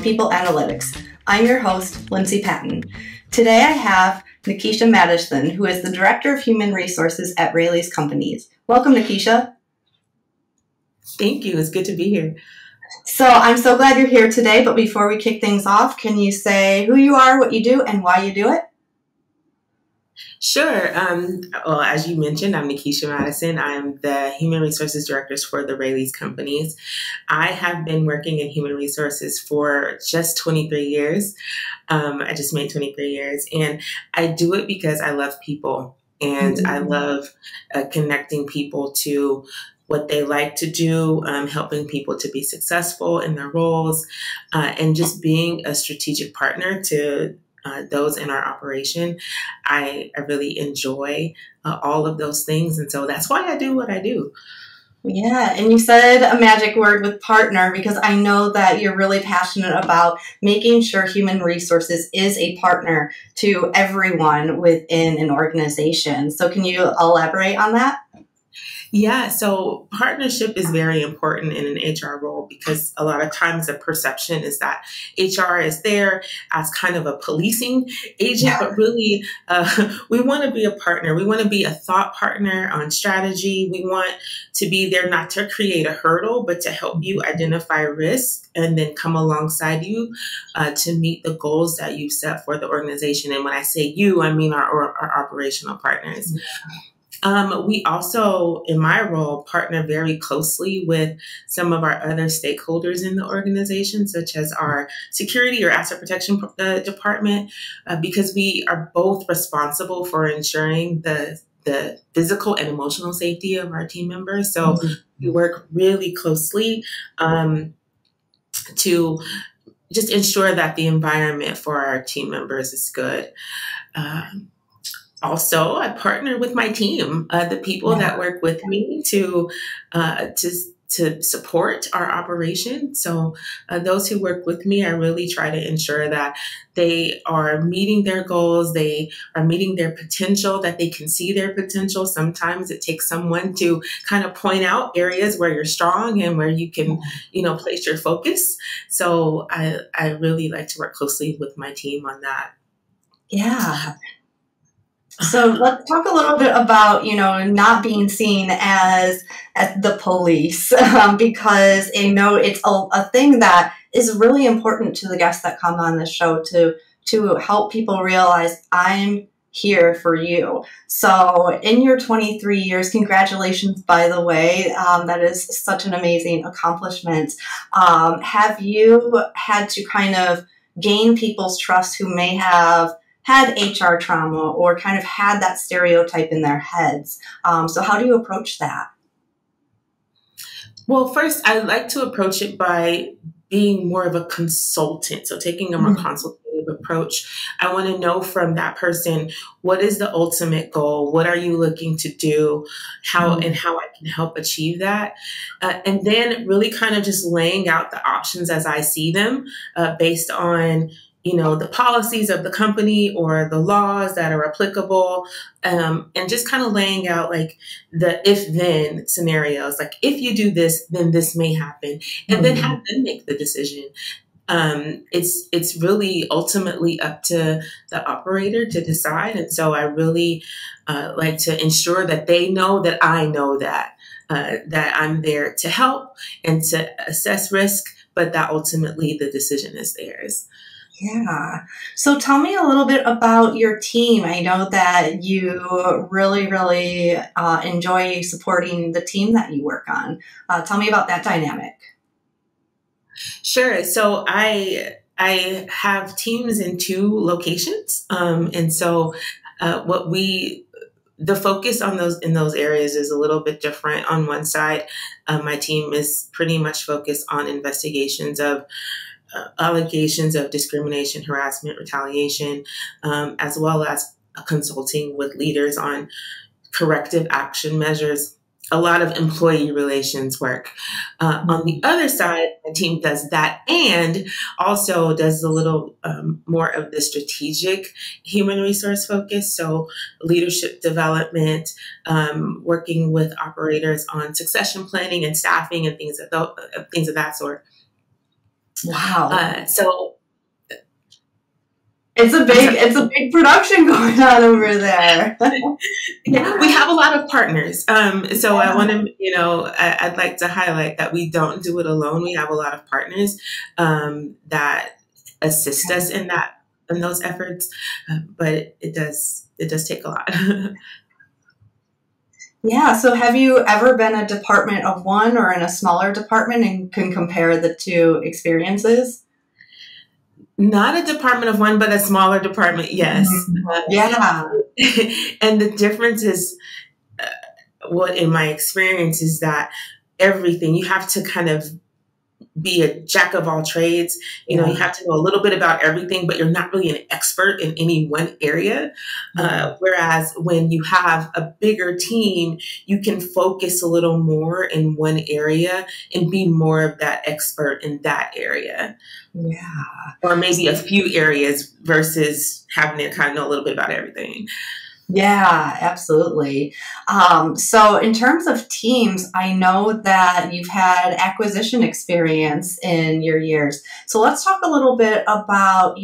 People Analytics. I'm your host, Lindsay Patton. Today I have Nikesha Madison, who is the Director of Human Resources at Raley's companies. Welcome, Nikesha. Thank you. It's good to be here. So I'm so glad you're here today, but before we kick things off, can you say who you are, what you do, and why you do it? Sure. Well, as you mentioned, I'm Nikesha Madison. I'm the Human Resources Director for the Raley's companies. I have been working in human resources for just 23 years. I just made 23 years. And I do it because I love people. And I love connecting people to what they like to do, helping people to be successful in their roles, and just being a strategic partner to those in our operation. I really enjoy all of those things. And so that's why I do what I do. Yeah, and you said a magic word with partner, because I know that you're really passionate about making sure human resources is a partner to everyone within an organization. So can you elaborate on that? Yeah, so partnership is very important in an HR role because a lot of times the perception is that HR is there as kind of a policing agent, but really we want to be a partner. We want to be a thought partner on strategy. We want to be there not to create a hurdle, but to help you identify risk and then come alongside you to meet the goals that you've set for the organization. And when I say you, I mean our operational partners. We also, in my role, partner very closely with some of our other stakeholders in the organization, such as our security or asset protection department, because we are both responsible for ensuring the physical and emotional safety of our team members. So we work really closely to just ensure that the environment for our team members is good. Also, I partner with my team, the people that work with me to support our operation. So those who work with me, I really try to ensure that they are meeting their goals, they are meeting their potential, that they can see their potential. Sometimes it takes someone to kind of point out areas where you're strong and where you can, place your focus. So I really like to work closely with my team on that. Yeah. So let's talk a little bit about, not being seen as the police, because I know it's a thing that is really important to the guests that come on the show to help people realize I'm here for you. So in your 23 years, congratulations, by the way, that is such an amazing accomplishment. Have you had to kind of gain people's trust who may have had HR trauma or kind of had that stereotype in their heads? So how do you approach that? Well, first, I like to approach it by being more of a consultant. So taking a more consultative approach. I want to know from that person, what is the ultimate goal? What are you looking to do? How I can help achieve that? And then really kind of just laying out the options as I see them based on the policies of the company or the laws that are applicable, and just kind of laying out like the if-then scenarios. Like if you do this, then this may happen, and then have them make the decision. It's really ultimately up to the operator to decide. And so I really like to ensure that they know that I know that I'm there to help and to assess risk, but that ultimately the decision is theirs. Yeah. So tell me a little bit about your team. I know that you really, really enjoy supporting the team that you work on. Tell me about that dynamic. Sure. So I have teams in 2 locations. And so the focus on in those areas is a little bit different. On one side, my team is pretty much focused on investigations of allegations of discrimination, harassment, retaliation, as well as consulting with leaders on corrective action measures, a lot of employee relations work. On the other side, the team does that and also does a little more of the strategic human resource focus. So leadership development, working with operators on succession planning and staffing and things of that sort. Wow. So It's a big production going on over there. yeah, we have a lot of partners. So I want to, I'd like to highlight that we don't do it alone. We have a lot of partners that assist us in those efforts, but it does take a lot. Yeah. So have you ever been a department of one or in a smaller department and can compare the two experiences? Not a department of one, but a smaller department, yes. Yeah. And the difference is, what in my experience is that everything you have to kind of be a jack of all trades. You know, you have to know a little bit about everything, but you're not really an expert in any one area. Whereas when you have a bigger team, you can focus a little more in one area and be more of that expert in that area. Yeah. Or maybe a few areas versus having to kind of know a little bit about everything. Yeah, absolutely. So in terms of teams, I know that you've had acquisition experience in your years. So let's talk a little bit about,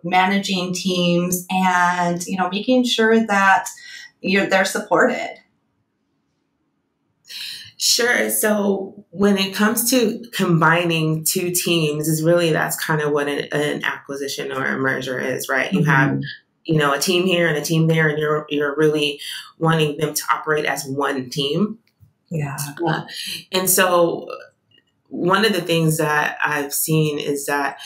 managing teams and, making sure that they're supported. Sure. So when it comes to combining two teams, that's kind of what an acquisition or a merger is, right? You have a team here and a team there, and you're really wanting them to operate as one team. Yeah. And so one of the things that I've seen is that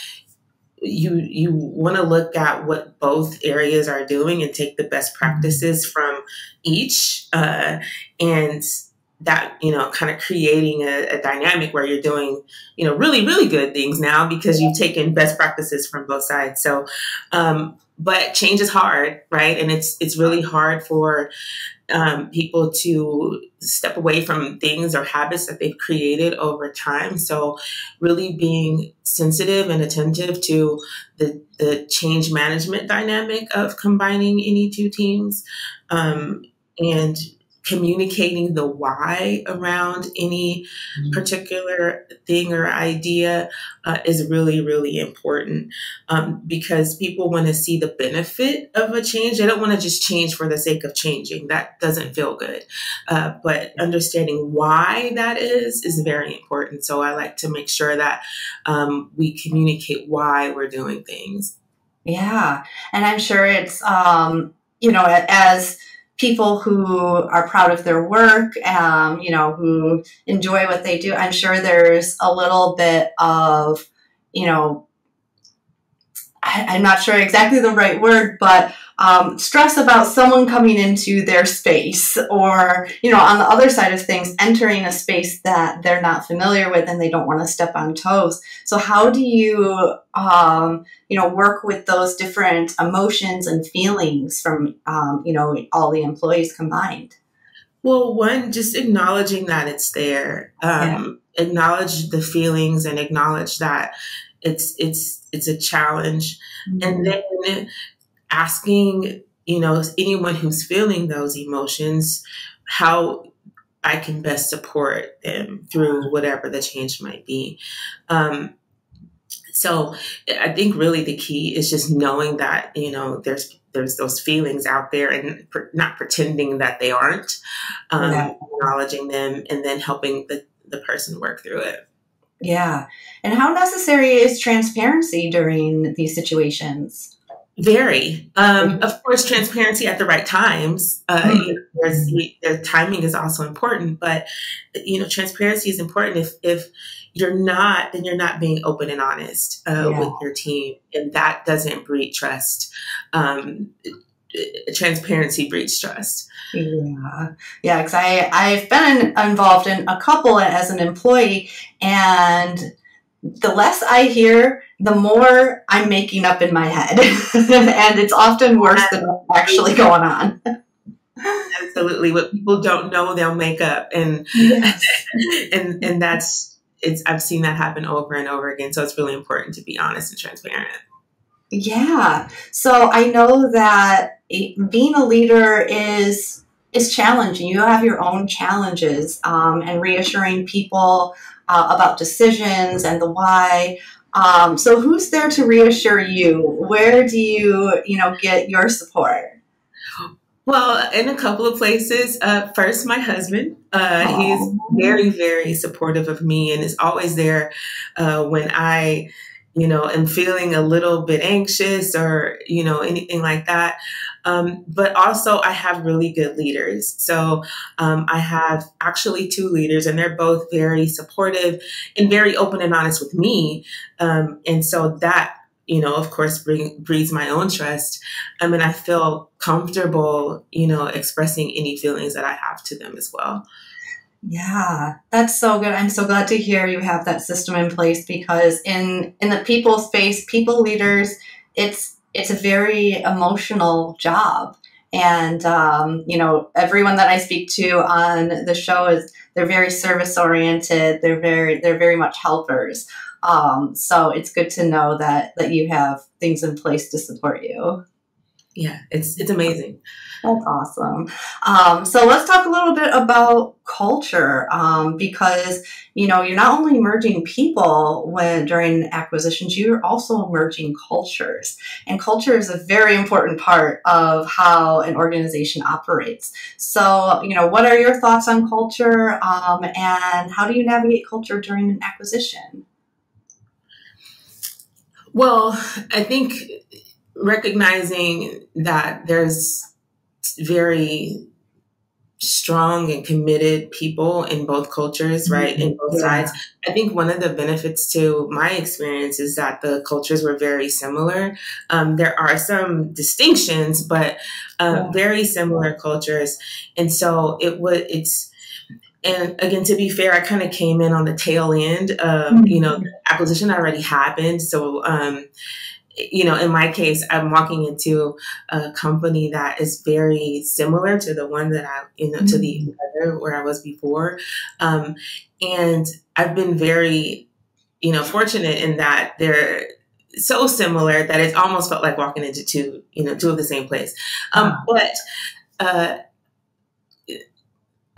you want to look at what both areas are doing and take the best practices from each, and that, kind of creating a dynamic where you're doing, really, really good things now because you've taken best practices from both sides. So, but change is hard, right? And it's really hard for people to step away from things or habits that they've created over time. So really being sensitive and attentive to the change management dynamic of combining any two teams, and communicating the why around any particular thing or idea is really, really important, because people want to see the benefit of a change. They don't want to just change for the sake of changing. That doesn't feel good. But understanding why that is very important. So I like to make sure that we communicate why we're doing things. Yeah. And I'm sure it's, as people who are proud of their work, who enjoy what they do, I'm sure there's a little bit of, I'm not sure exactly the right word, but stress about someone coming into their space or, on the other side of things, entering a space that they're not familiar with and they don't want to step on toes. So how do you, work with those different emotions and feelings from, all the employees combined? Well, one, just acknowledging that it's there, acknowledge the feelings and acknowledge that it's a challenge. And then asking, anyone who's feeling those emotions, how I can best support them through whatever the change might be. So I think really the key is just knowing that, there's those feelings out there and not pretending that they aren't, acknowledging them and then helping the person work through it. Yeah. And how necessary is transparency during these situations? Very. Of course, transparency at the right times. The timing is also important, but transparency is important. If you're not, then you're not being open and honest with your team, and that doesn't breed trust. Transparency breeds trust. Yeah, because I've been involved in a couple as an employee, and the less I hear, the more I'm making up in my head. And it's often worse than what's actually going on. Absolutely. What people don't know, they'll make up. And and I've seen that happen over and over again. So it's really important to be honest and transparent. Yeah. So I know that being a leader is challenging. You have your own challenges, and reassuring people about decisions and the why. So who's there to reassure you? Where do you, get your support? Well, in a couple of places. First, my husband. He is Oh, very, very supportive of me and is always there when I, am feeling a little bit anxious or, anything like that. But also, I have really good leaders. So I have actually two leaders, and they're both very supportive and very open and honest with me. And so that, of course, breeds my own trust. I mean, I feel comfortable, expressing any feelings that I have to them as well. yeah, that's so good. I'm so glad to hear you have that system in place because in the people space, people leaders, it's a very emotional job. And everyone that I speak to on the show is they're very service oriented. They're very much helpers. So it's good to know that you have things in place to support you. Yeah, it's amazing. That's awesome. So let's talk a little bit about culture because you're not only merging people when during acquisitions, you're also merging cultures, and culture is a very important part of how an organization operates. So what are your thoughts on culture, and how do you navigate culture during an acquisition? Well, I think recognizing that there's very strong and committed people in both cultures, right? In both Yeah. sides. I think one of the benefits to my experience is that the cultures were very similar. There are some distinctions, but Yeah. very similar cultures. And so and again, to be fair, I kind of came in on the tail end of, the acquisition already happened. So, in my case, I'm walking into a company that is very similar to the one that to the other where I was before. And I've been very, fortunate in that they're so similar that it's almost felt like walking into two of the same place. But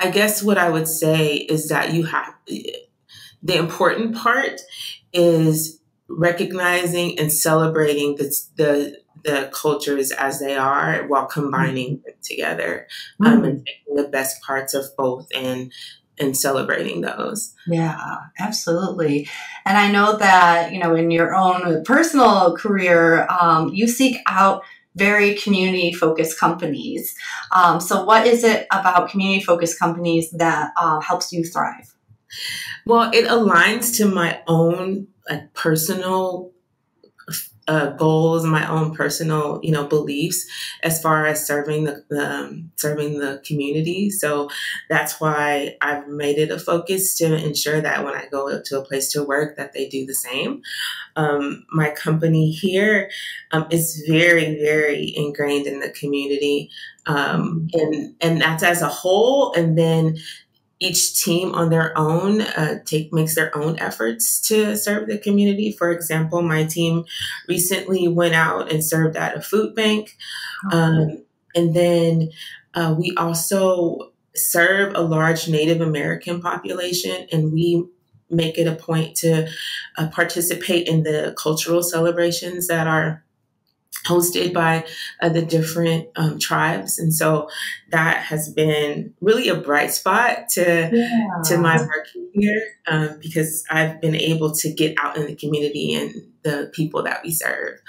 I guess what I would say is that the important part is recognizing and celebrating the cultures as they are while combining them together, and taking the best parts of both and celebrating those. Yeah, absolutely. And I know that, in your own personal career, you seek out very community focused companies. So what is it about community focused companies that helps you thrive? Well, it aligns to my own personal goals, my own personal, beliefs as far as serving the community. So that's why I've made it a focus to ensure that when I go to a place to work, that they do the same. My company here is very, very ingrained in the community, and that's as a whole. And then each team on their own makes their own efforts to serve the community. For example, my team recently went out and served at a food bank. And then we also serve a large Native American population, and we make it a point to participate in the cultural celebrations that are hosted by the different tribes. And so that has been really a bright spot to my work here, because I've been able to get out in the community and the people that we serve.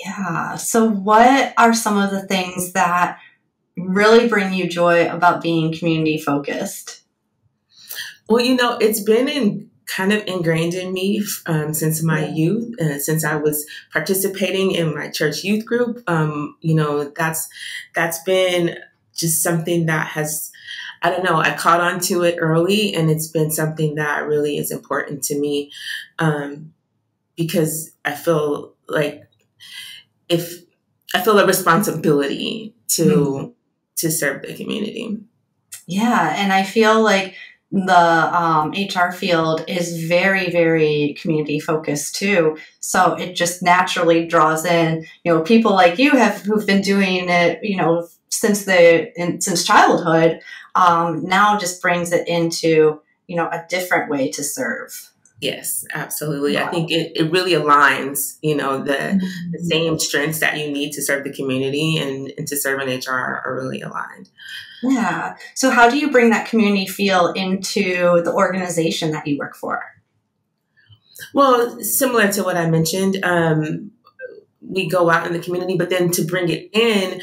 Yeah. So what are some of the things that really bring you joy about being community focused? Well, it's been kind of ingrained in me since my youth, since I was participating in my church youth group. That's been just something that has, I don't know, I caught on to it early, and it's been something that really is important to me, because I feel like I feel a responsibility to serve the community. Yeah, and I feel like the HR field is very, very community focused too. So it just naturally draws in, people like you who've been doing it, since childhood. Now just brings it into, a different way to serve. Yes, absolutely. I think it really aligns, the same strengths that you need to serve the community and to serve in HR are really aligned. Yeah. So how do you bring that community feel into the organization that you work for? Well, similar to what I mentioned, we go out in the community, but then to bring it in,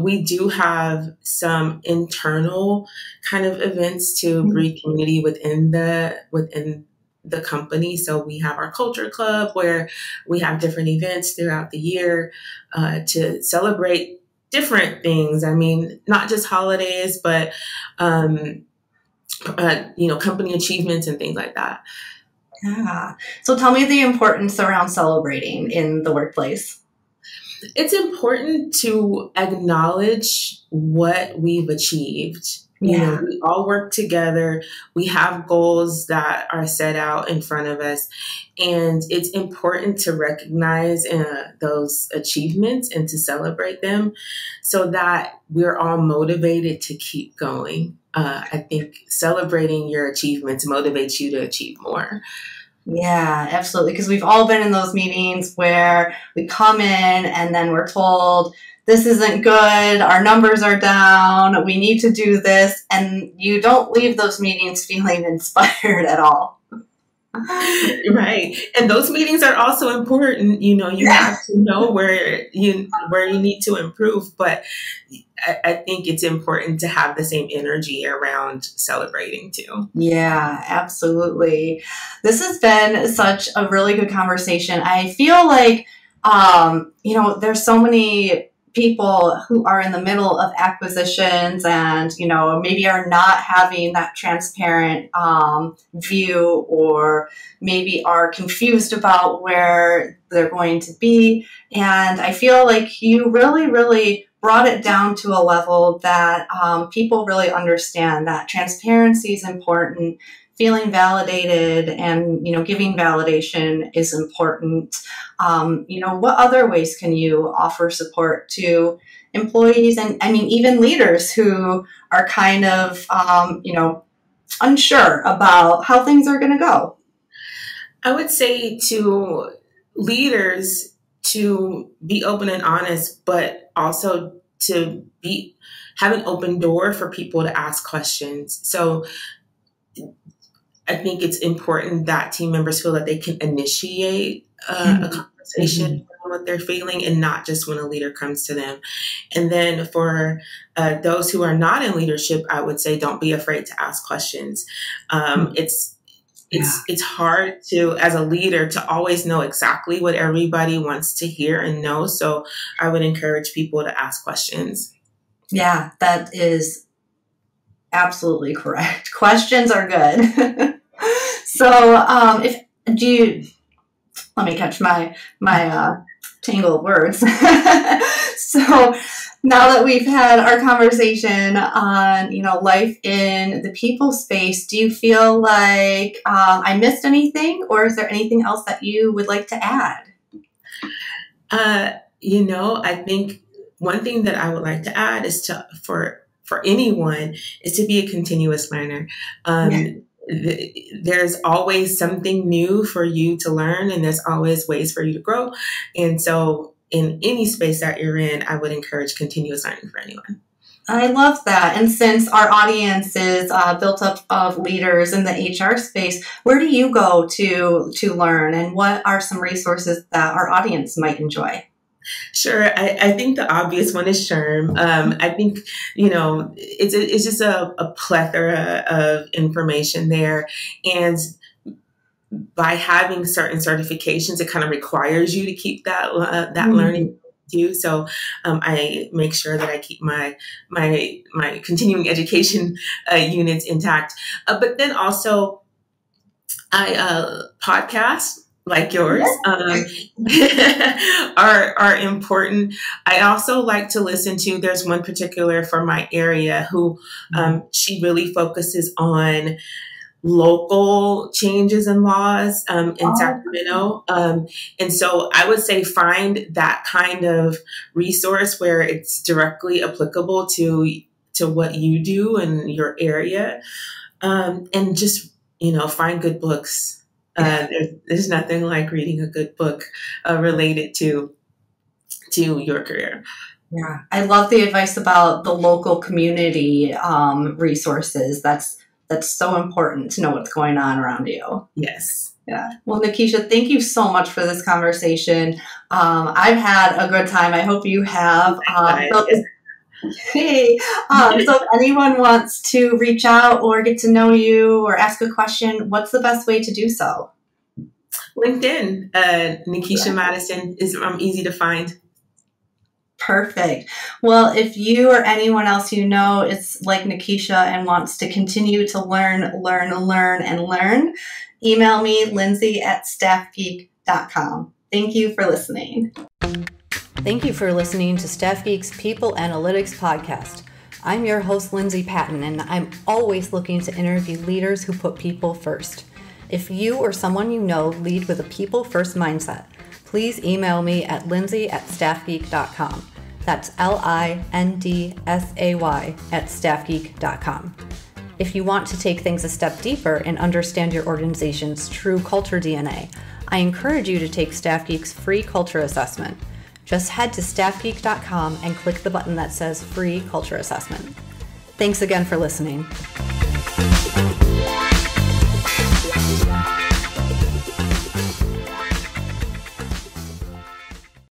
we do have some internal kind of events to breed community within the company. So we have our culture club where we have different events throughout the year to celebrate different things. I mean, not just holidays, but company achievements and things like that. Yeah. So tell me the importance around celebrating in the workplace. It's important to acknowledge what we've achieved. Yeah. We all work together. We have goals that are set out in front of us. And it's important to recognize those achievements and to celebrate them so that we're all motivated to keep going. I think celebrating your achievements motivates you to achieve more. Yeah, absolutely. Because we've all been in those meetings where we come in and then we're told, this isn't good, our numbers are down, we need to do this. And you don't leave those meetings feeling inspired at all. Right. And those meetings are also important. You have to know where you need to improve. But I think it's important to have the same energy around celebrating too. Yeah, absolutely. This has been such a really good conversation. I feel like, there's so many people who are in the middle of acquisitions and, maybe are not having that transparent view, or maybe are confused about where they're going to be. And I feel like you really, really brought it down to a level that people really understand that transparency is important, feeling validated and, giving validation is important. What other ways can you offer support to employees and, even leaders who are kind of, unsure about how things are going to go? I would say to leaders to be open and honest, but also to have an open door for people to ask questions. So I think it's important that team members feel that they can initiate a conversation on what they're feeling and not just when a leader comes to them. And then for those who are not in leadership, I would say don't be afraid to ask questions. It's hard to, as a leader, to always know exactly what everybody wants to hear and know. So I would encourage people to ask questions. Yeah, that is absolutely correct. Questions are good. So, let me catch my tangle of words. So now that we've had our conversation on, life in the people space, do you feel like I missed anything, or is there anything else that you would like to add? I think one thing that I would like to add is for anyone is to be a continuous learner. There's always something new for you to learn, and there's always ways for you to grow. And so in any space that you're in, I would encourage continuous learning for anyone. I love that. And since our audience is built up of leaders in the HR space, where do you go to learn, and what are some resources that our audience might enjoy? Sure. I think the obvious one is SHRM. I think, it's just a plethora of information there. And by having certain certifications, it kind of requires you to keep that learning too. So I make sure that I keep my continuing education units intact. But then also I podcast like yours are important. I also like to listen to, there's one particular for my area who she really focuses on local changes in laws in Sacramento. And so I would say find that kind of resource where it's directly applicable to what you do in your area. And just, find good books. There's nothing like reading a good book related to your career. Yeah, I love the advice about the local community resources. That's so important to know what's going on around you. Yes. Yeah. Well, Nikesha, thank you so much for this conversation. I've had a good time. I hope you have. Hey, so if anyone wants to reach out or get to know you or ask a question, what's the best way to do so? LinkedIn, Nikesha Madison is easy to find. Perfect. Well, if you or anyone else you know is like Nikesha and wants to continue to learn, email me, Lindsay at StaffGeek.com. Thank you for listening. Thank you for listening to StaffGeek's People Analytics Podcast. I'm your host, Lindsay Patton, and I'm always looking to interview leaders who put people first. If you or someone you know lead with a people-first mindset, please email me at lindsay@staffgeek.com. That's LINDSAY at staffgeek.com. If you want to take things a step deeper and understand your organization's true culture DNA, I encourage you to take StaffGeek's free culture assessment. Just head to staffgeek.com and click the button that says Free Culture Assessment. Thanks again for listening.